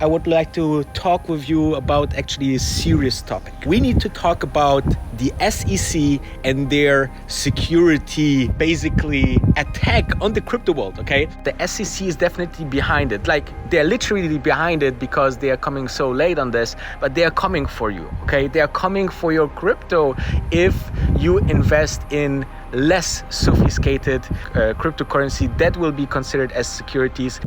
I would like to talk with you about actually a serious topic. We need to talk about the SEC and their security, basically attack on the crypto world, okay? The SEC is definitely behind it. Like, they're literally behind it because they are coming so late on this, but they are coming for you, okay? They are coming for your crypto if you invest in less sophisticated cryptocurrency that will be considered as securities.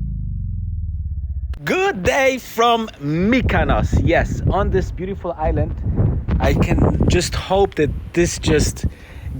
Good day from Mykonos. Yes, on this beautiful island. I can just hope that this just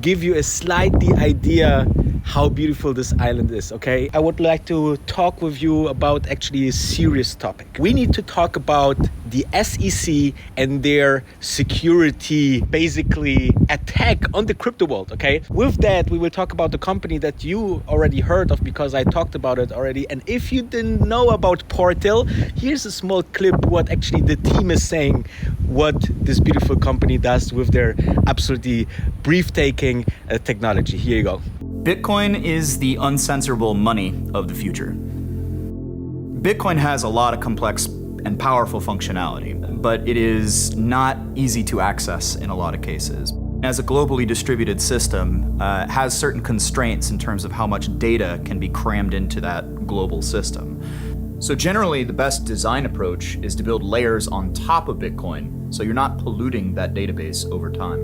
give you a slightly idea how beautiful this island is, okay? I would like to talk with you about actually a serious topic. We need to talk about the SEC and their security, basically attack on the crypto world, okay? With that, we will talk about the company that you already heard of because I talked about it already. And if you didn't know about Portal, here's a small clip what actually the team is saying, what this beautiful company does with their absolutely breathtaking technology. Here you go. Bitcoin is the uncensorable money of the future. Bitcoin has a lot of complex and powerful functionality, but it is not easy to access in a lot of cases. As a globally distributed system, it has certain constraints in terms of how much data can be crammed into that global system. So generally, the best design approach is to build layers on top of Bitcoin, so you're not polluting that database over time.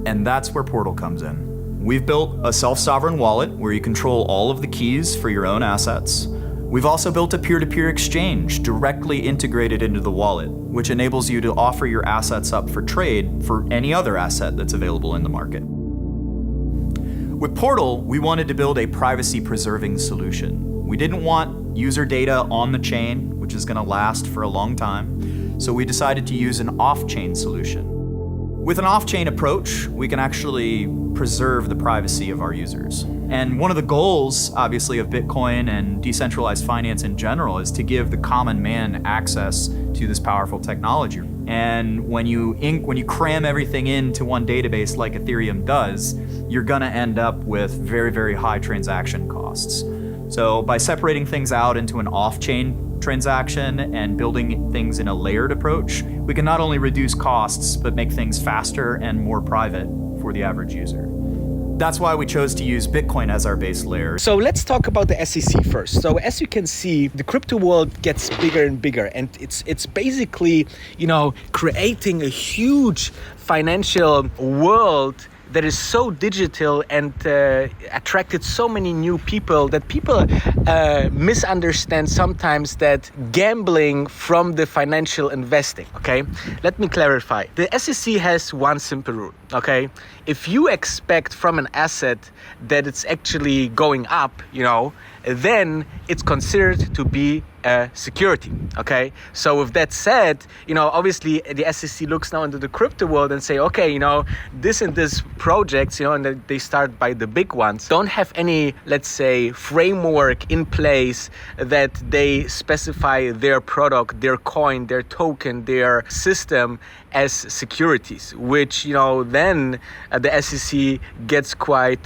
And that's where Portal comes in. We've built a self-sovereign wallet where you control all of the keys for your own assets. We've also built a peer-to-peer exchange directly integrated into the wallet, which enables you to offer your assets up for trade for any other asset that's available in the market. With Portal, we wanted to build a privacy-preserving solution. We didn't want user data on the chain, which is going to last for a long time, so we decided to use an off-chain solution. With an off-chain approach, we can actually preserve the privacy of our users. And one of the goals, obviously, of Bitcoin and decentralized finance in general is to give the common man access to this powerful technology. And when you cram everything into one database like Ethereum does, you're gonna end up with very, very high transaction costs. So by separating things out into an off-chain transaction and building things in a layered approach, we can not only reduce costs, but make things faster and more private for the average user. That's why we chose to use Bitcoin as our base layer. So let's talk about the SEC first. So as you can see, the crypto world gets bigger and bigger, and it's basically, creating a huge financial world that is so digital and attracted so many new people that people misunderstand sometimes that gambling from the financial investing, okay? Let me clarify. The SEC has one simple rule, okay? If you expect from an asset that it's actually going up, then it's considered to be a security, okay? So with that said, obviously the SEC looks now into the crypto world and say, okay, this and this projects, and they start by the big ones, don't have any, let's say, framework in place that they specify their product, their coin, their token, their system as securities, which, then the SEC gets quite,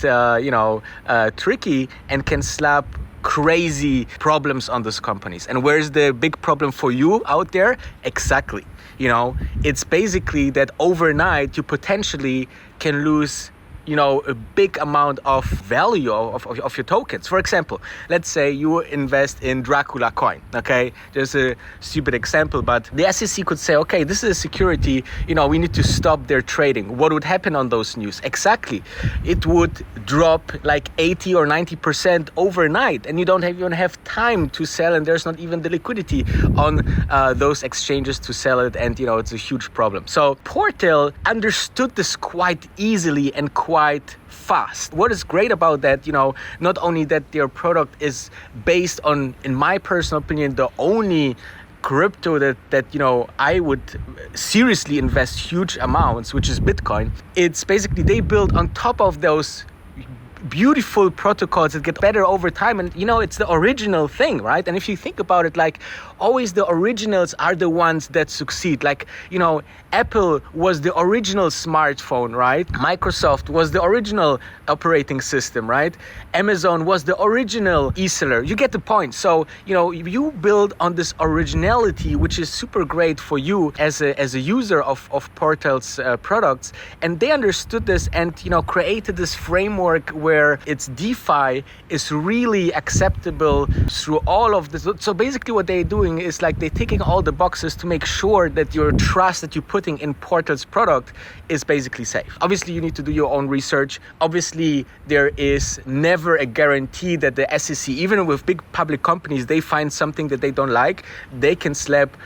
tricky and can slap crazy problems on those companies. And where's the big problem for you out there? Exactly. It's basically that overnight you potentially can lose a big amount of value of your tokens. For example, let's say you invest in Dracula coin, okay? Just a stupid example, but the SEC could say, okay, this is a security, we need to stop their trading. What would happen on those news? Exactly. It would drop like 80 or 90% overnight, and you don't even have time to sell, and there's not even the liquidity on those exchanges to sell it, and it's a huge problem. So Portal understood this quite easily and quite fast. What is great about that, not only that their product is based on, in my personal opinion, the only crypto that I would seriously invest huge amounts, which is Bitcoin. It's basically they build on top of those beautiful protocols that get better over time. And it's the original thing, right? And if you think about it, like always the originals are the ones that succeed. Like, Apple was the original smartphone, right? Microsoft was the original operating system, right? Amazon was the original e-seller. You get the point. So, you build on this originality, which is super great for you as a user of Portal's products. And they understood this and, created this framework where its DeFi is really acceptable through all of this. So basically what they're doing is like they're ticking all the boxes to make sure that your trust that you're putting in Portal's product is basically safe. Obviously, you need to do your own research. Obviously, there is never a guarantee that the SEC, even with big public companies, they find something that they don't like, they can slap,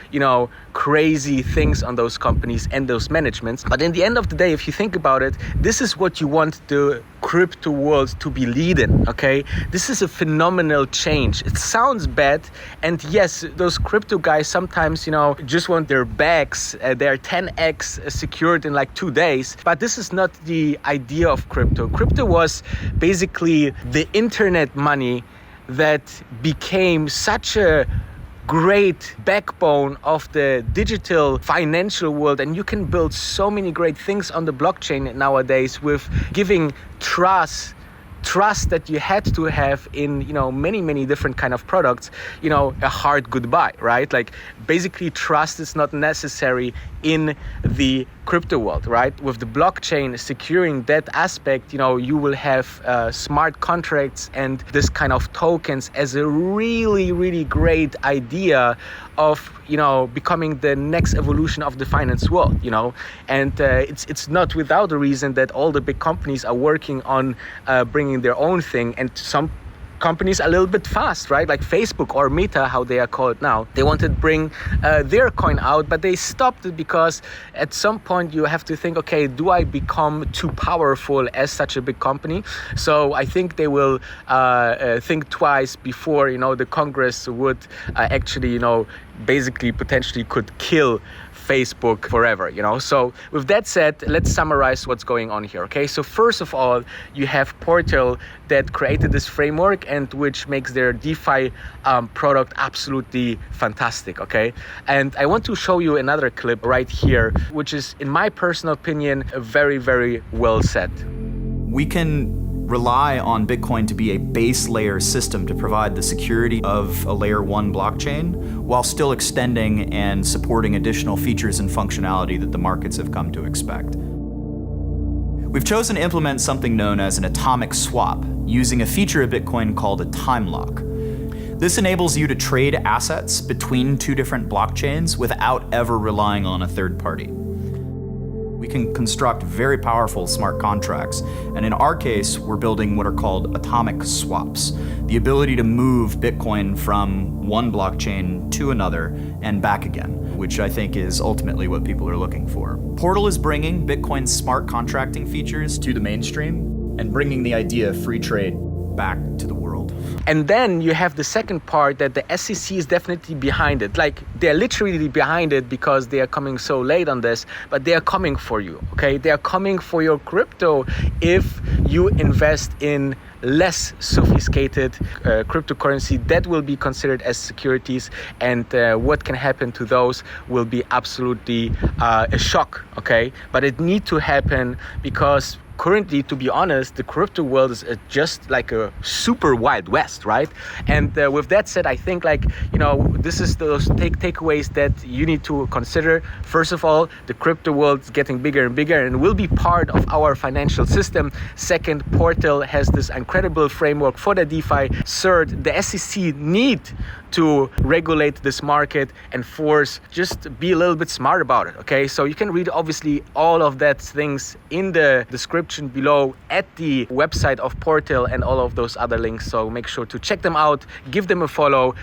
crazy things on those companies and those managements. But in the end of the day, if you think about it, this is what you want the crypto world to be leading, okay? This is a phenomenal change. It sounds bad, and yes, those crypto guys sometimes, just want their bags, they're 10x secured in like 2 days, but this is not the idea of crypto. Crypto was basically the internet money that became such a great backbone of the digital financial world, and you can build so many great things on the blockchain nowadays with giving trust that you had to have in many different kind of products, a hard goodbye, right? Like basically trust is not necessary in the crypto world, right? With the blockchain securing that aspect, you will have smart contracts and this kind of tokens as a really great idea of becoming the next evolution of the finance world, and it's not without a reason that all the big companies are working on bringing their own thing, and some companies a little bit fast, right? Like Facebook or Meta, how they are called now. They wanted to bring their coin out, but they stopped it because at some point you have to think, okay, do I become too powerful as such a big company? So I think they will think twice before, the Congress would actually, basically potentially could kill Facebook forever, So with that said, let's summarize what's going on here, okay? So first of all, you have Portal that created this framework and which makes their DeFi product absolutely fantastic, okay? And I want to show you another clip right here, which is, in my personal opinion, very well said. We can rely on Bitcoin to be a base layer system to provide the security of a layer 1 blockchain while still extending and supporting additional features and functionality that the markets have come to expect. We've chosen to implement something known as an atomic swap using a feature of Bitcoin called a time lock. This enables you to trade assets between 2 different blockchains without ever relying on a third party. We can construct very powerful smart contracts, and in our case, we're building what are called atomic swaps, the ability to move Bitcoin from one blockchain to another and back again, which I think is ultimately what people are looking for. Portal is bringing Bitcoin's smart contracting features to the mainstream and bringing the idea of free trade back to the world. And then you have the second part that the SEC is definitely behind it. Like, they're literally behind it because they are coming so late on this, but they are coming for you, okay? They are coming for your crypto if you invest in less sophisticated cryptocurrency that will be considered as securities, and what can happen to those will be absolutely a shock, okay? But it needs to happen because currently, to be honest, the crypto world is just like a super wild west, right? And with that said, I think this is those takeaways that you need to consider. First of all, the crypto world is getting bigger and bigger and will be part of our financial system. Second, Portal has this incredible framework for the DeFi. Third, the SEC need to regulate this market. And fourth, just be a little bit smart about it, okay? So you can read obviously all of that things in the description below at the website of Portal and all of those other links. So make sure to check them out, give them a follow.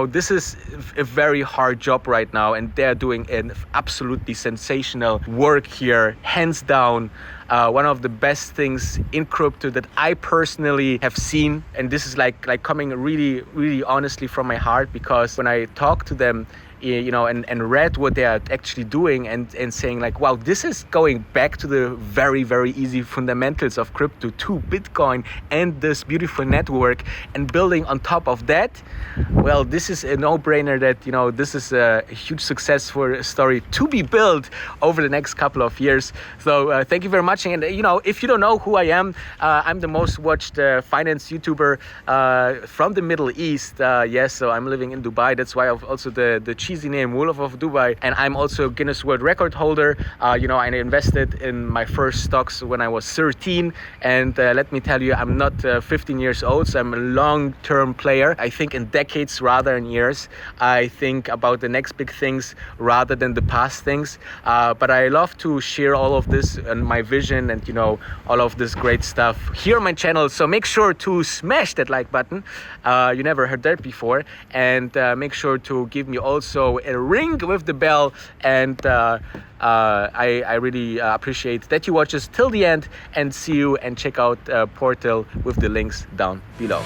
This is a very hard job right now, and they're doing an absolutely sensational work here, hands down. One of the best things in crypto that I personally have seen, and this is like coming really honestly from my heart, because when I talk to them, and read what they are actually doing and saying like, wow, this is going back to the very, very easy fundamentals of crypto, to Bitcoin and this beautiful network, and building on top of that, well, this is a no-brainer that, this is a huge successful story to be built over the next couple of years. So thank you very much. And, if you don't know who I am, I'm the most watched finance YouTuber from the Middle East. Yes, so I'm living in Dubai. That's why I've also the cheesy name Wolf of Dubai. And I'm also a Guinness World Record holder. I invested in my first stocks when I was 13. And let me tell you, I'm not 15 years old, so I'm a long-term player. I think in decades rather than years. I think about the next big things rather than the past things. But I love to share all of this and my vision and, all of this great stuff here on my channel. So make sure to smash that like button. You never heard that before. And make sure to give me also a ring with the bell. And I really appreciate that you watch us till the end, and see you and check out Portal with the links down below.